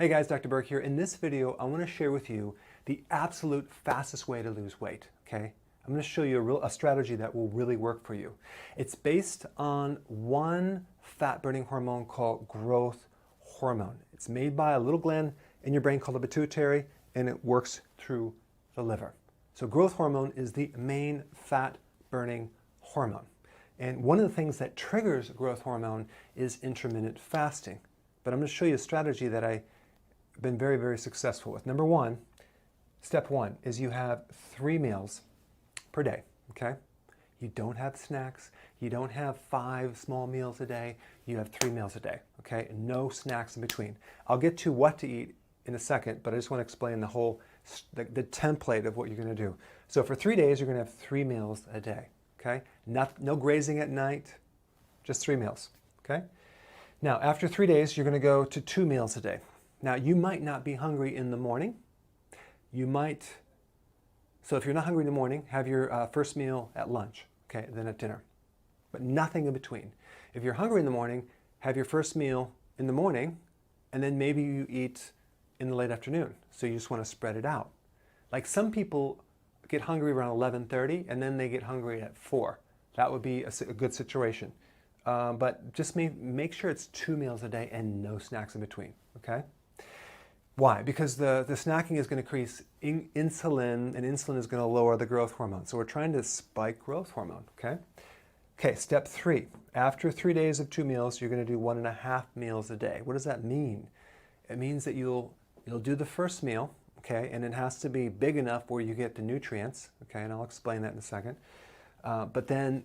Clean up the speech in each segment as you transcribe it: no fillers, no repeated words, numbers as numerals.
Hey guys, Dr. Berg here. In this video, I want to share with you the absolute fastest way to lose weight, okay? I'm going to show you a strategy that will really work for you. It's based on one fat-burning hormone called growth hormone. It's made by a little gland in your brain called the pituitary, and it works through the liver. So growth hormone is the main fat-burning hormone. And one of the things that triggers growth hormone is intermittent fasting. But I'm going to show you a strategy that I've been very, very successful with. Number one, step one is you have 3 meals per day, okay? You don't have snacks. You don't have 5 small meals a day. You have 3 meals a day, okay? No snacks in between. I'll get to what to eat in a second, but I just want to explain the whole, the template of what you're going to do. So for 3 days, you're going to have 3 meals a day, okay? No grazing at night, just 3 meals, okay? Now, after 3 days, you're going to go to 2 meals a day. Now, you might not be hungry in the morning. So if you're not hungry in the morning, have your first meal at lunch, okay, then at dinner, but nothing in between. If you're hungry in the morning, have your first meal in the morning, and then maybe you eat in the late afternoon. So you just want to spread it out. Like some people get hungry around 11:30, and then they get hungry at 4. That would be a good situation. But just make sure it's 2 meals a day and no snacks in between, okay? Why? Because the snacking is going to increase insulin, and insulin is going to lower the growth hormone. So we're trying to spike growth hormone, okay? Okay, step 3. After 3 days of 2 meals, you're going to do 1.5 meals a day. What does that mean? It means that you'll do the first meal, okay, and it has to be big enough where you get the nutrients, okay, and I'll explain that in a second. But then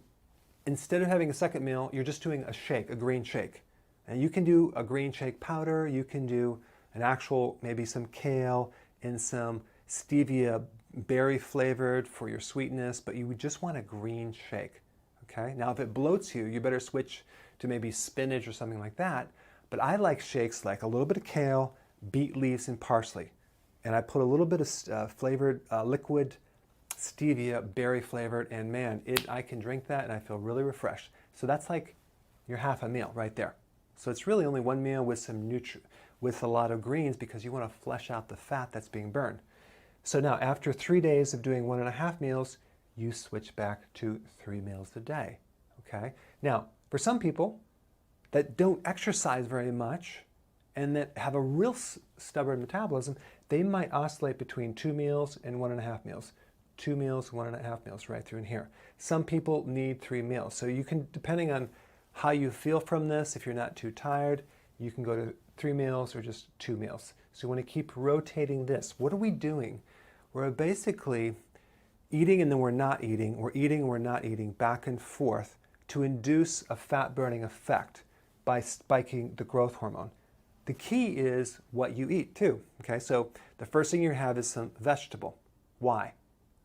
instead of having a second meal, you're just doing a shake, a green shake. And you can do a green shake powder, you can do an actual, maybe some kale and some stevia berry flavored for your sweetness, but you would just want a green shake, okay? Now, if it bloats you, you better switch to maybe spinach or something like that. But I like shakes like a little bit of kale, beet leaves, and parsley. And I put a little bit of flavored liquid stevia, berry flavored, and man, I can drink that and I feel really refreshed. So that's like your half a meal right there. So it's really only 1 meal with with a lot of greens because you want to flesh out the fat that's being burned. So now after 3 days of doing 1.5 meals, you switch back to 3 meals a day, okay? Now, for some people that don't exercise very much and that have a real stubborn metabolism, they might oscillate between 2 meals and 1.5 meals. 2 meals, 1.5 meals right through in here. Some people need 3 meals. So you can, depending on how you feel from this, if you're not too tired, you can go to 3 meals or just 2 meals. So you want to keep rotating this. What are we doing? We're basically eating and then we're not eating, or eating and we're not eating, back and forth to induce a fat-burning effect by spiking the growth hormone. The key is what you eat too, okay? So the first thing you have is some vegetable. Why?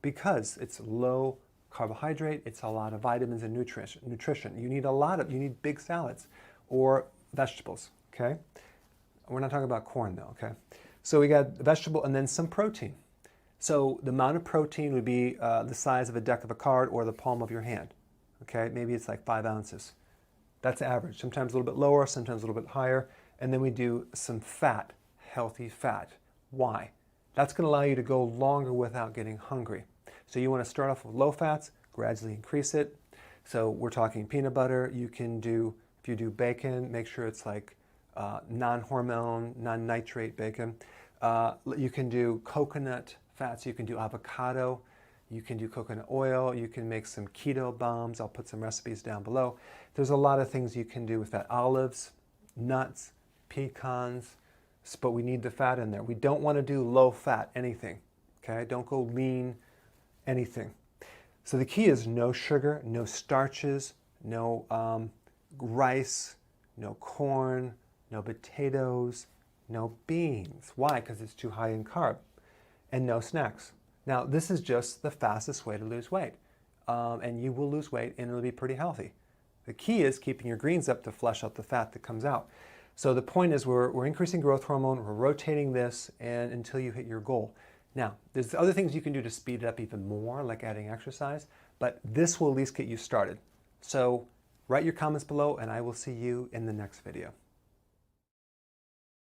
Because it's low carbohydrate, it's a lot of vitamins and nutrition. You need big salads or vegetables, okay? We're not talking about corn though, okay? So we got vegetable and then some protein. So the amount of protein would be the size of a deck of a card or the palm of your hand, okay? Maybe it's like 5 ounces. That's average, sometimes a little bit lower, sometimes a little bit higher. And then we do some fat, healthy fat. Why? That's going to allow you to go longer without getting hungry. So you want to start off with low fats, gradually increase it. So we're talking peanut butter. You can do, if you do bacon, make sure it's like non-hormone, non-nitrate bacon. You can do coconut fats. You can do avocado. You can do coconut oil. You can make some keto bombs. I'll put some recipes down below. There's a lot of things you can do with that. Olives, nuts, pecans, but we need the fat in there. We don't want to do low fat anything, okay? Don't go lean anything. So the key is no sugar, no starches, no rice, no corn, no potatoes, no beans. Why? Because it's too high in carb. And no snacks. Now, this is just the fastest way to lose weight. And you will lose weight and it'll be pretty healthy. The key is keeping your greens up to flush out the fat that comes out. So the point is we're increasing growth hormone, we're rotating this and until you hit your goal. Now, there's other things you can do to speed it up even more, like adding exercise, but this will at least get you started. So write your comments below and I will see you in the next video.